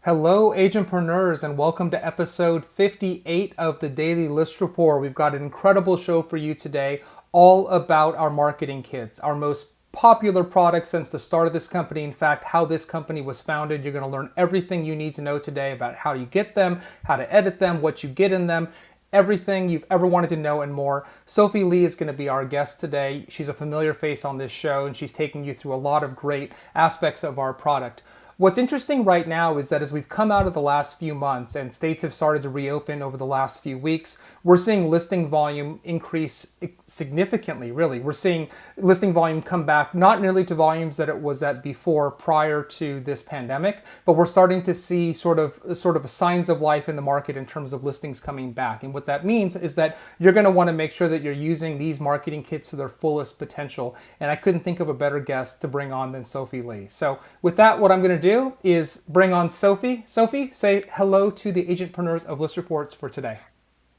Hello, agentpreneurs, and welcome to episode 58 of the Daily List Report. We've got an incredible show for you today, all about our marketing kits, our most popular product since the start of this company. In fact, how this company was founded. You're going to learn everything you need to know today about how you get them, how to edit them, what you get in them, everything you've ever wanted to know and more. Sophie Lee is going to be our guest today. She's a familiar face on this show, and she's taking you through a lot of great aspects of our product. What's interesting right now is that as we've come out of the last few months and states have started to reopen over the last few weeks, we're seeing listing volume increase significantly, really. We're seeing listing volume come back, not nearly to volumes that it was at before prior to this pandemic, but we're starting to see sort of signs of life in the market in terms of listings coming back. And what that means is that you're going to want to make sure that you're using these marketing kits to their fullest potential. And I couldn't think of a better guest to bring on than Sophie Lee. So with that, what I'm going to do is bring on Sophie. Sophie, say hello to the agentpreneurs of List Reports for today.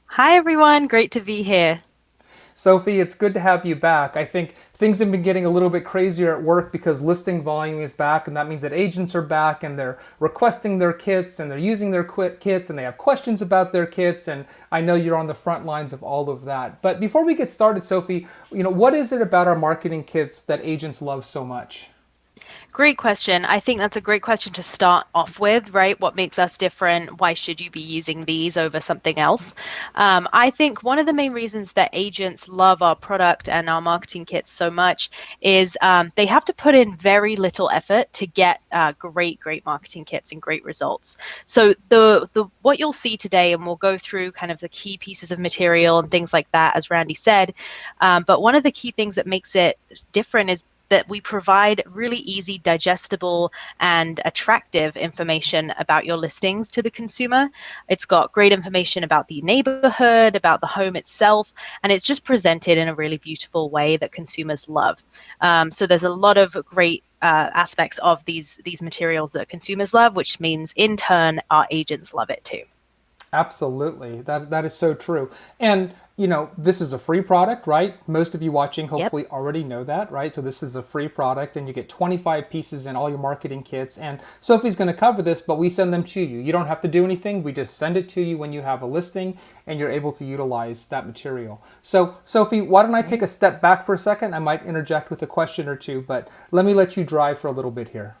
Hi everyone, great to be here. Sophie, it's good to have you back. I think things have been getting a little bit crazier at work because listing volume is back, and that means that agents are back and they're requesting their kits and they're using their kits and they have questions about their kits. And I know you're on the front lines of all of that. But before we get started, Sophie, what is it about our marketing kits that agents love so much? Great question. I think that's a great question to start off with, right? What makes us different? Why should you be using these over something else? I think one of the main reasons that agents love our product and our marketing kits so much is they have to put in very little effort to get great marketing kits and great results. So the what you'll see today, and we'll go through kind of the key pieces of material and things like that, as Randy said. But one of the key things that makes it different is that we provide really easy, digestible, and attractive information about your listings to the consumer. It's got great information about the neighborhood, about the home itself, and it's just presented in a really beautiful way that consumers love. So there's a lot of great aspects of these materials that consumers love, which means in turn our agents love it too. Absolutely. That is so true. And this is a free product, right? Most of you watching Yep. hopefully already know that, right? So this is a free product and you get 25 pieces in all your marketing kits. And Sophie's going to cover this, but we send them to you. You don't have to do anything. We just send it to you when you have a listing and you're able to utilize that material. So Sophie, why don't I take a step back for a second? I might interject with a question or two, but let me let you drive for a little bit here.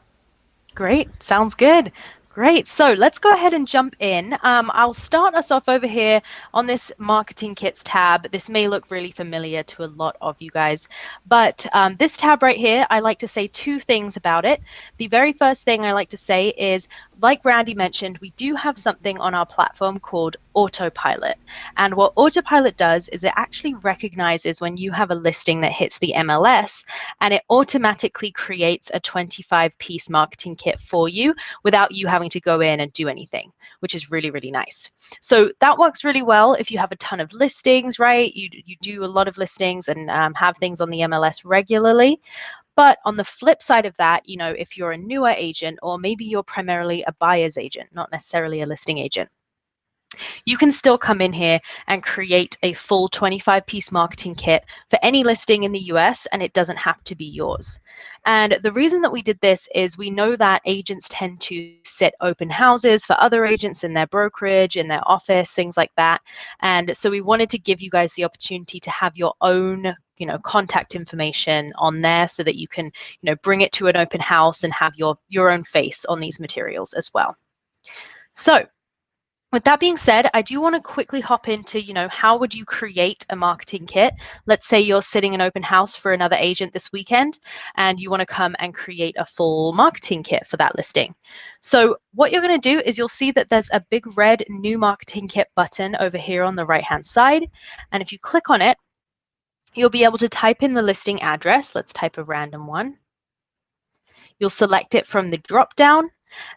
Great. Sounds good. Great. So let's go ahead and jump in. I'll start us off over here on this marketing kits tab. This may look really familiar to a lot of you guys, but this tab right here, I like to say two things about it. The very first thing I like to say is, like Randy mentioned, we do have something on our platform called Autopilot. And what Autopilot does is it actually recognizes when you have a listing that hits the MLS, and it automatically creates a 25-piece marketing kit for you without you having to go in and do anything, which is really, really nice. So that works really well if you have a ton of listings, right? You do a lot of listings and have things on the MLS regularly. But on the flip side of that, if you're a newer agent, or maybe you're primarily a buyer's agent, not necessarily a listing agent, you can still come in here and create a full 25-piece marketing kit for any listing in the US, and it doesn't have to be yours. And the reason that we did this is we know that agents tend to sit open houses for other agents in their brokerage, in their office, things like that. And so we wanted to give you guys the opportunity to have your own contact information on there so that you can bring it to an open house and have your own face on these materials as well. So with that being said, I do want to quickly hop into, how would you create a marketing kit? Let's say you're sitting an open house for another agent this weekend and you want to come and create a full marketing kit for that listing. So what you're going to do is you'll see that there's a big red new marketing kit button over here on the right-hand side. And if you click on it, you'll be able to type in the listing address. Let's type a random one. You'll select it from the drop-down.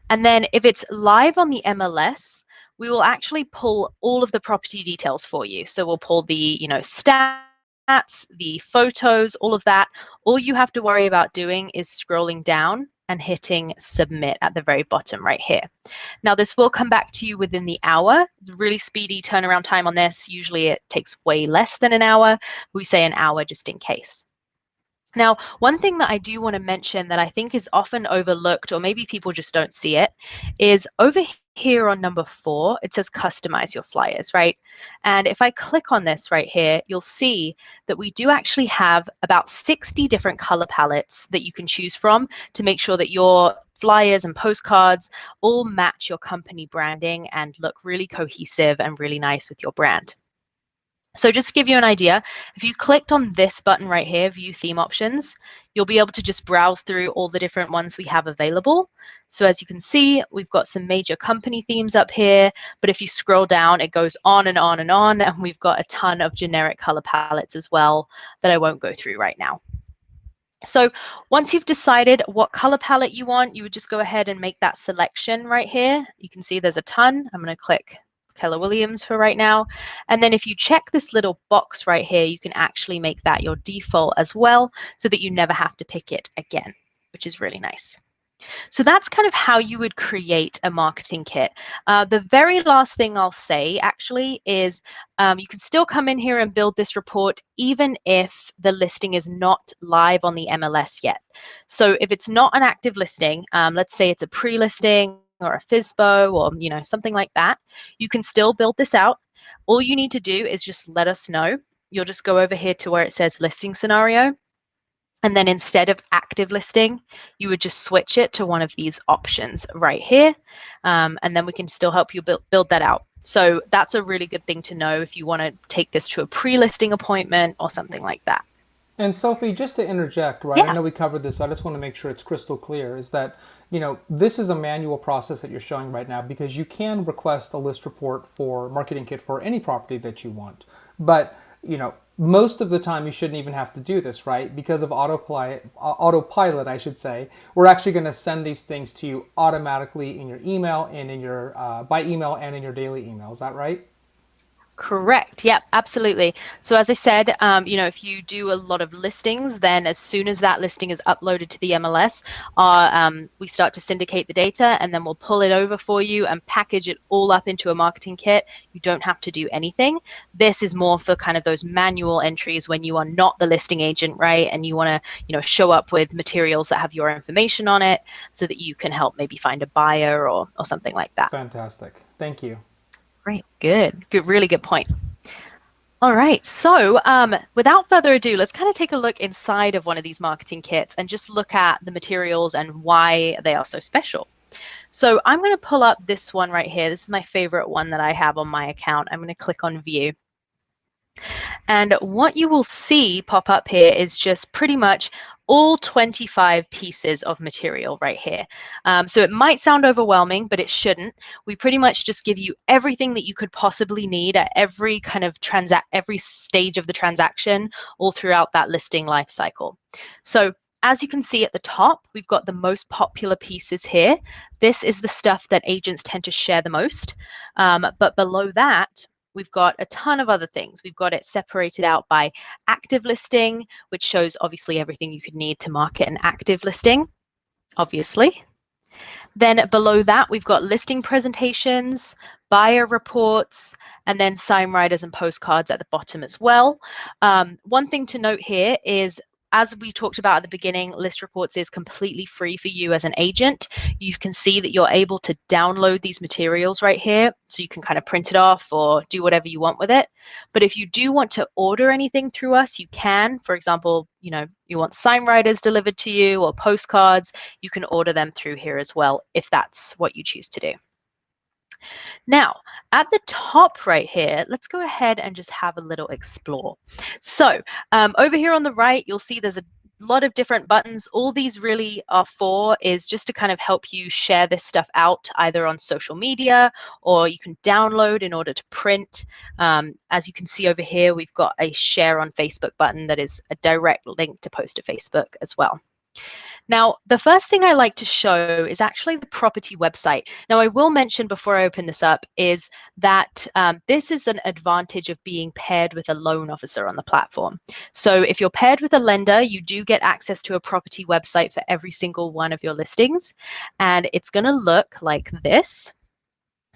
And then if it's live on the MLS, we will actually pull all of the property details for you. So we'll pull the, stats, the photos, all of that. All you have to worry about doing is scrolling down and hitting submit at the very bottom right here. Now this will come back to you within the hour. It's a really speedy turnaround time on this. Usually it takes way less than an hour. We say an hour just in case. Now, one thing that I do want to mention that I think is often overlooked, or maybe people just don't see it, is over here on number 4, it says customize your flyers, right? And if I click on this right here, you'll see that we do actually have about 60 different color palettes that you can choose from to make sure that your flyers and postcards all match your company branding and look really cohesive and really nice with your brand. So just to give you an idea, if you clicked on this button right here, View Theme Options, you'll be able to just browse through all the different ones we have available. So as you can see, we've got some major company themes up here, but if you scroll down, it goes on and on and on, and we've got a ton of generic color palettes as well that I won't go through right now. So once you've decided what color palette you want, you would just go ahead and make that selection right here. You can see there's a ton. I'm going to click Keller Williams for right now. And then if you check this little box right here, you can actually make that your default as well so that you never have to pick it again, which is really nice. So that's kind of how you would create a marketing kit. The very last thing I'll say actually is you can still come in here and build this report even if the listing is not live on the MLS yet. So if it's not an active listing, let's say it's a pre-listing or a FISBO or something like that, you can still build this out. All you need to do is just let us know. You'll just go over here to where it says listing scenario. And then instead of active listing, you would just switch it to one of these options right here. And then we can still help you build that out. So that's a really good thing to know if you want to take this to a pre-listing appointment or something like that. And Sophie, just to interject, right? I Yeah. know we covered this, but I just want to make sure it's crystal clear. Is that this is a manual process that you're showing right now because you can request a list report for marketing kit for any property that you want, but most of the time you shouldn't even have to do this, right? Because of autopilot, I should say. We're actually going to send these things to you automatically in your email and in your by email and in your daily email. Is that right? Correct. Yep, absolutely. So as I said, if you do a lot of listings, then as soon as that listing is uploaded to the MLS, we start to syndicate the data and then we'll pull it over for you and package it all up into a marketing kit. You don't have to do anything. This is more for kind of those manual entries when you are not the listing agent, right? And you want to, show up with materials that have your information on it so that you can help maybe find a buyer or something like that. Fantastic. Thank you. Great, good, really good point. All right, so without further ado, let's kind of take a look inside of one of these marketing kits and just look at the materials and why they are so special. So I'm going to pull up this one right here. This is my favorite one that I have on my account. I'm going to click on View. And what you will see pop up here is just pretty much all 25 pieces of material right here. So it might sound overwhelming, but it shouldn't. We pretty much just give you everything that you could possibly need at every kind of every stage of the transaction, all throughout that listing life cycle. So as you can see at the top, we've got the most popular pieces here. This is the stuff that agents tend to share the most. But below that, we've got a ton of other things. We've got it separated out by active listing, which shows obviously everything you could need to market an active listing, obviously. Then below that, we've got listing presentations, buyer reports, and then sign riders and postcards at the bottom as well. One thing to note here is, as we talked about at the beginning, ListReports is completely free for you as an agent. You can see that you're able to download these materials right here, so you can kind of print it off or do whatever you want with it. But if you do want to order anything through us, you can. For example, you want sign riders delivered to you or postcards, you can order them through here as well if that's what you choose to do. Now, at the top right here, let's go ahead and just have a little explore. So over here on the right, you'll see there's a lot of different buttons. All these really are for is just to kind of help you share this stuff out either on social media or you can download in order to print. As you can see over here, we've got a share on Facebook button that is a direct link to post to Facebook as well. Now, the first thing I like to show is actually the property website. Now, I will mention before I open this up is that this is an advantage of being paired with a loan officer on the platform. So if you're paired with a lender, you do get access to a property website for every single one of your listings. And it's going to look like this.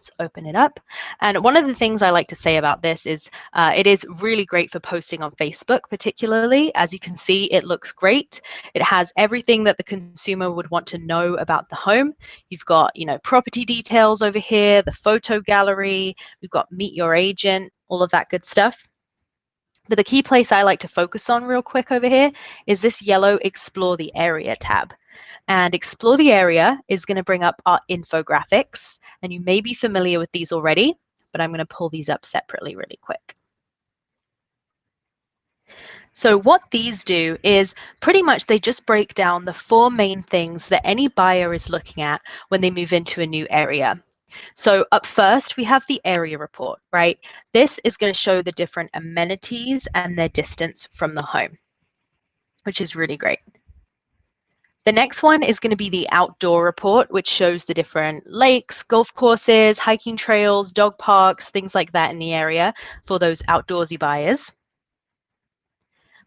Let's open it up. And one of the things I like to say about this is it is really great for posting on Facebook, particularly. As you can see, it looks great. It has everything that the consumer would want to know about the home. You've got, property details over here, the photo gallery, we've got meet your agent, all of that good stuff. But the key place I like to focus on real quick over here is this yellow Explore the Area tab. And Explore the Area is going to bring up our infographics. And you may be familiar with these already, but I'm going to pull these up separately really quick. So what these do is pretty much they just break down the 4 main things that any buyer is looking at when they move into a new area. So up first, we have the area report, right? This is going to show the different amenities and their distance from the home, which is really great. The next one is going to be the outdoor report, which shows the different lakes, golf courses, hiking trails, dog parks, things like that in the area for those outdoorsy buyers.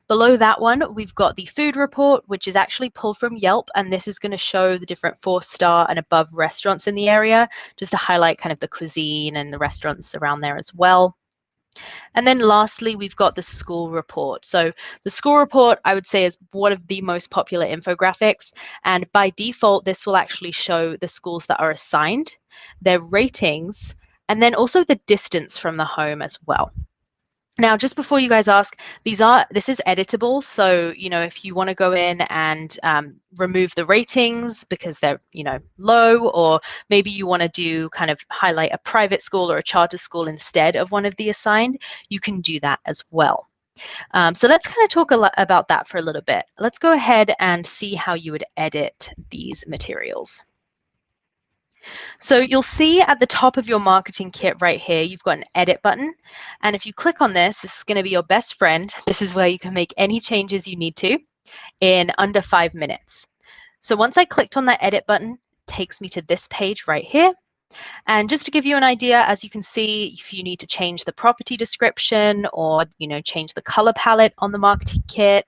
Below that one, we've got the food report, which is actually pulled from Yelp, and this is going to show the different 4-star and above restaurants in the area, just to highlight kind of the cuisine and the restaurants around there as well. And then lastly, we've got the school report. So the school report, I would say, is one of the most popular infographics. And by default, this will actually show the schools that are assigned, their ratings, and then also the distance from the home as well. Now, just before you guys ask, this is editable. So, if you want to go in and remove the ratings because they're, low, or maybe you want to do kind of highlight a private school or a charter school instead of one of the assigned, you can do that as well. So let's kind of talk about that for a little bit. Let's go ahead and see how you would edit these materials. So you'll see at the top of your marketing kit right here, you've got an edit button. And if you click on this, this is going to be your best friend. This is where you can make any changes you need to in under 5 minutes. So once I clicked on that edit button, it takes me to this page right here. And just to give you an idea, as you can see, if you need to change the property description or, change the color palette on the marketing kit,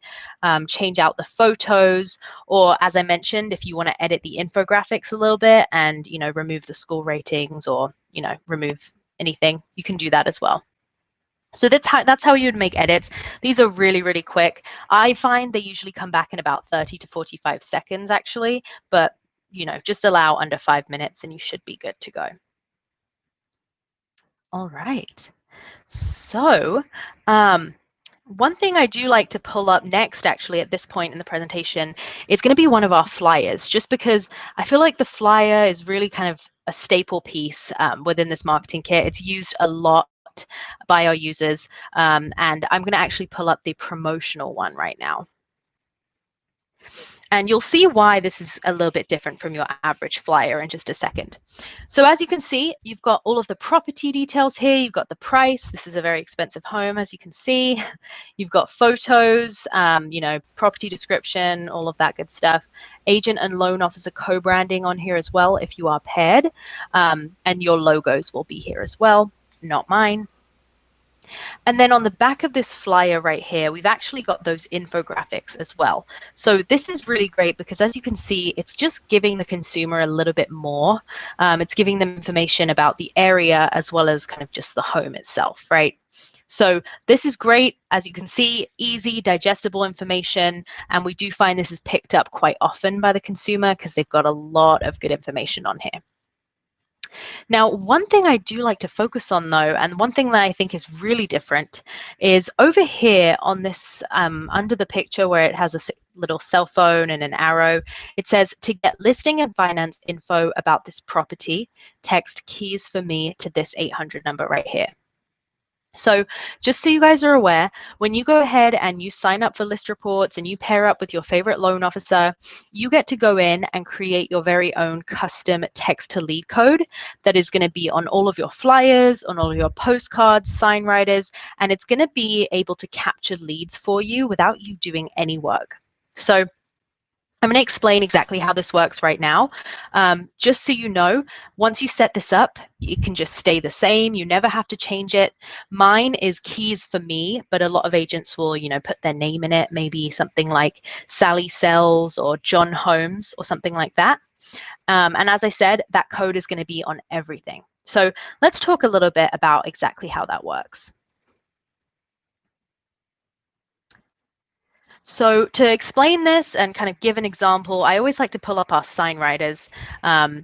change out the photos, or as I mentioned, if you want to edit the infographics a little bit and, remove the school ratings or, remove anything, you can do that as well. So that's how you would make edits. These are really, really quick. I find they usually come back in about 30 to 45 seconds actually, but just allow under 5 minutes and you should be good to go. All right. So one thing I do like to pull up next, actually, at this point in the presentation is going to be one of our flyers, just because I feel like the flyer is really kind of a staple piece within this marketing kit. It's used a lot by our users, and I'm going to actually pull up the promotional one right now. And you'll see why this is a little bit different from your average flyer in just a second. So as you can see, you've got all of the property details here. You've got the price. This is a very expensive home, as you can see. You've got photos, property description, all of that good stuff. Agent and loan officer co-branding on here as well if you are paired. And your logos will be here as well, not mine. And then on the back of this flyer right here, we've actually got those infographics as well. So this is really great because as you can see, it's just giving the consumer a little bit more. It's giving them information about the area as well as kind of just the home itself, right? So this is great. As you can see, easy, digestible information. And we do find this is picked up quite often by the consumer because they've got a lot of good information on here. Now, one thing I do like to focus on though, and one thing that I think is really different is over here on this, under the picture where it has a little cell phone and an arrow, it says to get listing and finance info about this property, text keys for me to this 800 number right here. So just so you guys are aware, when you go ahead and you sign up for ListReports and you pair up with your favorite loan officer, you get to go in and create your very own custom text to lead code that is going to be on all of your flyers, on all of your postcards, sign writers, and it's going to be able to capture leads for you without you doing any work. So I'm going to explain exactly how this works right now. Just so you know, once you set this up, it can just stay the same. You never have to change it. Mine is keys for me, but a lot of agents will, put their name in it, maybe something like Sally Sells or John Holmes or something like that. And as I said, that code is going to be on everything. So let's talk a little bit about exactly how that works. So to explain this and kind of give an example, I always like to pull up our sign writers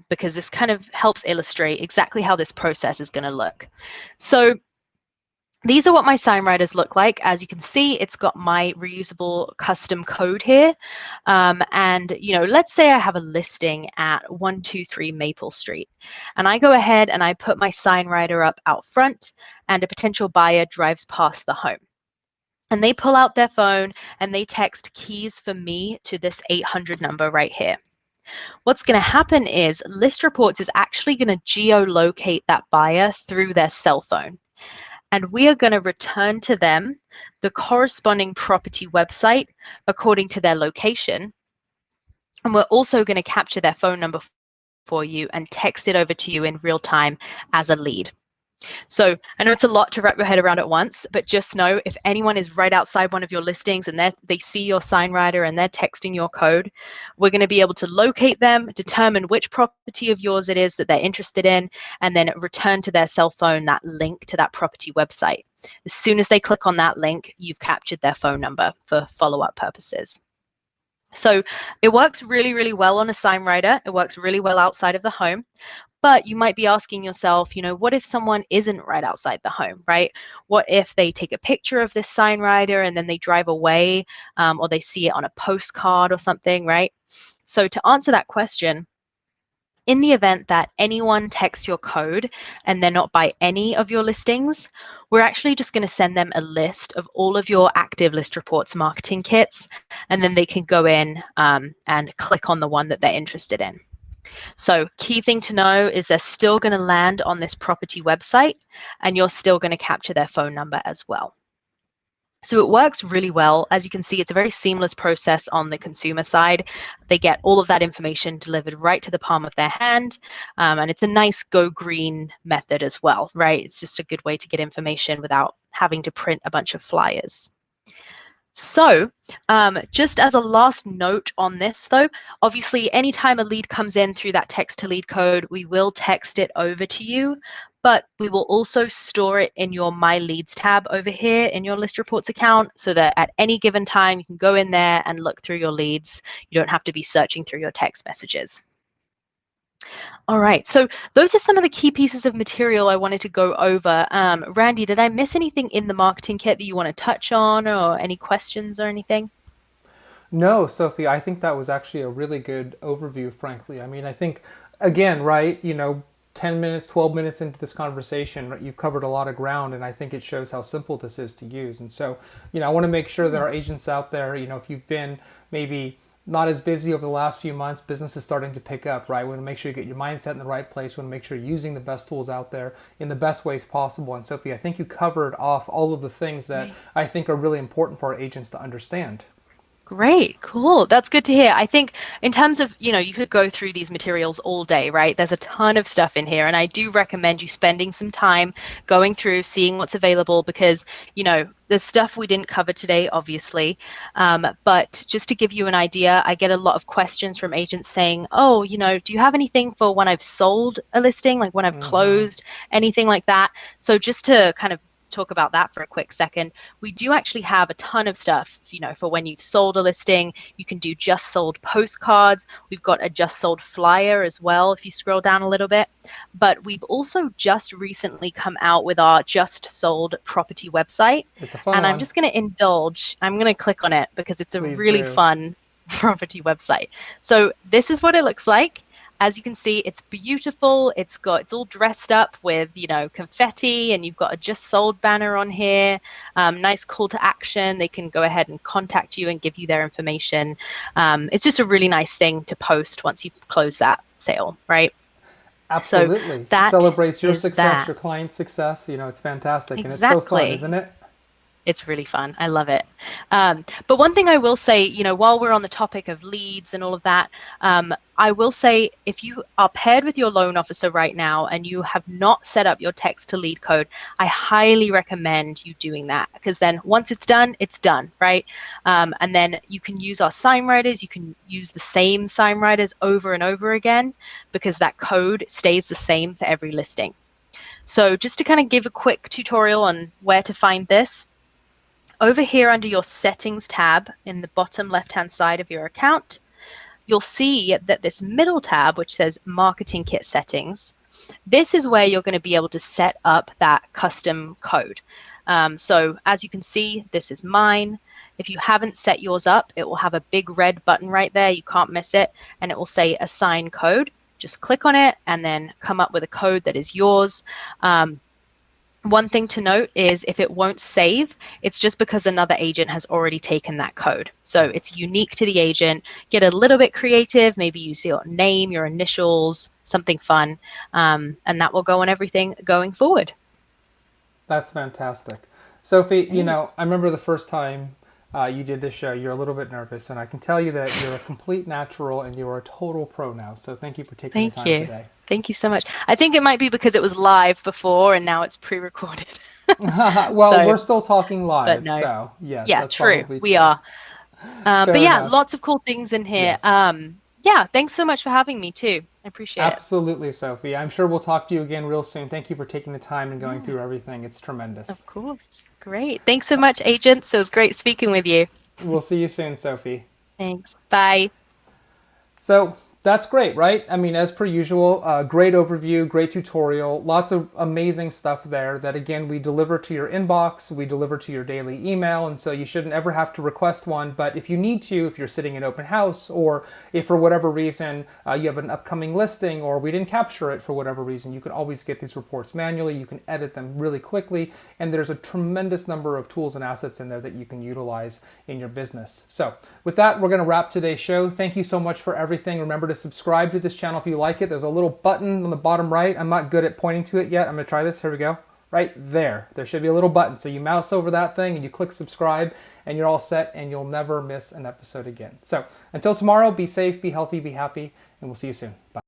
because this kind of helps illustrate exactly how this process is going to look. So these are what my sign writers look like. As you can see, it's got my reusable custom code here. And, let's say I have a listing at 123 Maple Street. And I go ahead and I put my sign writer up out front, and a potential buyer drives past the home. And they pull out their phone and they text keys for me to this 800 number right here. What's going to happen is ListReports is actually going to geolocate that buyer through their cell phone. And we are going to return to them the corresponding property website according to their location. And we're also going to capture their phone number for you and text it over to you in real time as a lead. So I know it's a lot to wrap your head around at once, but just know if anyone is right outside one of your listings and they see your sign writer and they're texting your code, we're going to be able to locate them, determine which property of yours it is that they're interested in, and then return to their cell phone that link to that property website. As soon as they click on that link, you've captured their phone number for follow-up purposes. So it works really, really well on a sign writer. It works really well outside of the home. But you might be asking yourself, what if someone isn't right outside the home, right? What if they take a picture of this sign writer and then they drive away, or they see it on a postcard or something, right? So to answer that question, in the event that anyone texts your code and they're not by any of your listings, we're actually just going to send them a list of all of your active ListReports marketing kits, and then they can go in and click on the one that they're interested in. So key thing to know is they're still going to land on this property website, and you're still going to capture their phone number as well. So it works really well. As you can see, it's a very seamless process on the consumer side. They get all of that information delivered right to the palm of their hand. And it's a nice go green method as well, right? It's just a good way to get information without having to print a bunch of flyers. So just as a last note on this, though, obviously, anytime a lead comes in through that text to lead code, we will text it over to you, but we will also store it in your My Leads tab over here in your ListReports account, so that at any given time, you can go in there and look through your leads. You don't have to be searching through your text messages. All right, so those are some of the key pieces of material I wanted to go over. Randy, did I miss anything in the marketing kit that you want to touch on, or any questions or anything? No, Sophie, I think that was actually a really good overview, frankly. I mean, I think, again, right, 10 minutes, 12 minutes into this conversation, right, you've covered a lot of ground, and I think it shows how simple this is to use. And so, I want to make sure that our agents out there, if you've been maybe not as busy over the last few months, business is starting to pick up, right? We want to make sure you get your mindset in the right place. We want to make sure you're using the best tools out there in the best ways possible. And Sophie, I think you covered off all of the things that I think are really important for our agents to understand. Great, cool. That's good to hear. I think in terms of, you could go through these materials all day, right? There's a ton of stuff in here, and I do recommend you spending some time going through, seeing what's available, because, there's stuff we didn't cover today, obviously. But just to give you an idea, I get a lot of questions from agents saying, oh, do you have anything for when I've sold a listing, like when I've closed, anything like that? So just to kind of talk about that for a quick second, we do actually have a ton of stuff, for when you've sold a listing. You can do just sold postcards. We've got a just sold flyer as well, if you scroll down a little bit. But we've also just recently come out with our just sold property website. It's a fun and one. I'm just going to indulge. I'm going to click on it because it's a Please really do. fun property website. So this is what it looks like. As you can see, it's beautiful. It's all dressed up with, confetti, and you've got a just sold banner on here. Nice call to action. They can go ahead and contact you and give you their information. It's just a really nice thing to post once you've closed that sale, right? Absolutely. So It that celebrates your is success, that. your client's success. It's fantastic. And it's so fun, Exactly. isn't it? It's really fun. I love it. But one thing I will say, while we're on the topic of leads and all of that, I will say if you are paired with your loan officer right now and you have not set up your text to lead code, I highly recommend you doing that, because then once it's done, right? And then you can use our sign writers. You can use the same sign writers over and over again, because that code stays the same for every listing. So just to kind of give a quick tutorial on where to find this, over here under your settings tab in the bottom left-hand side of your account, you'll see that this middle tab, which says Marketing Kit Settings, this is where you're going to be able to set up that custom code. So as you can see, this is mine. If you haven't set yours up, it will have a big red button right there. You can't miss it. And it will say Assign Code. Just click on it and then come up with a code that is yours. One thing to note is if it won't save, it's just because another agent has already taken that code. So it's unique to the agent. Get a little bit creative, maybe use your name, your initials, something fun, and that will go on everything going forward. That's fantastic. Sophie, I remember the first time you did this show, you're a little bit nervous, and I can tell you that you're a complete natural and you're a total pro now. So thank you for taking the time today. Thank you so much. I think it might be because it was live before and now it's pre-recorded. Well, So, we're still talking live, no. so yes, Yeah, that's true. probably We true. are. But yeah, enough. lots of cool things in here. Yes. Yeah, thanks so much for having me too. I appreciate it. Absolutely, Sophie. I'm sure we'll talk to you again real soon. Thank you for taking the time and going through everything. It's tremendous. Of course. Great. Thanks so much, agents. It was great speaking with you. We'll see you soon, Sophie. Thanks. Bye. So that's great, right? I mean, as per usual, great overview, great tutorial, lots of amazing stuff there that, again, we deliver to your inbox, we deliver to your daily email, and so you shouldn't ever have to request one. But if you need to, if you're sitting in open house, or if for whatever reason you have an upcoming listing or we didn't capture it for whatever reason, you can always get these reports manually. You can edit them really quickly, and there's a tremendous number of tools and assets in there that you can utilize in your business. So with that, we're going to wrap today's show. Thank you so much for everything. Remember to subscribe to this channel if you like it. There's a little button on the bottom right. I'm not good at pointing to it yet. I'm going to try this. Here we go. Right there. There should be a little button. So you mouse over that thing and you click subscribe and you're all set and you'll never miss an episode again. So until tomorrow, be safe, be healthy, be happy, and we'll see you soon. Bye.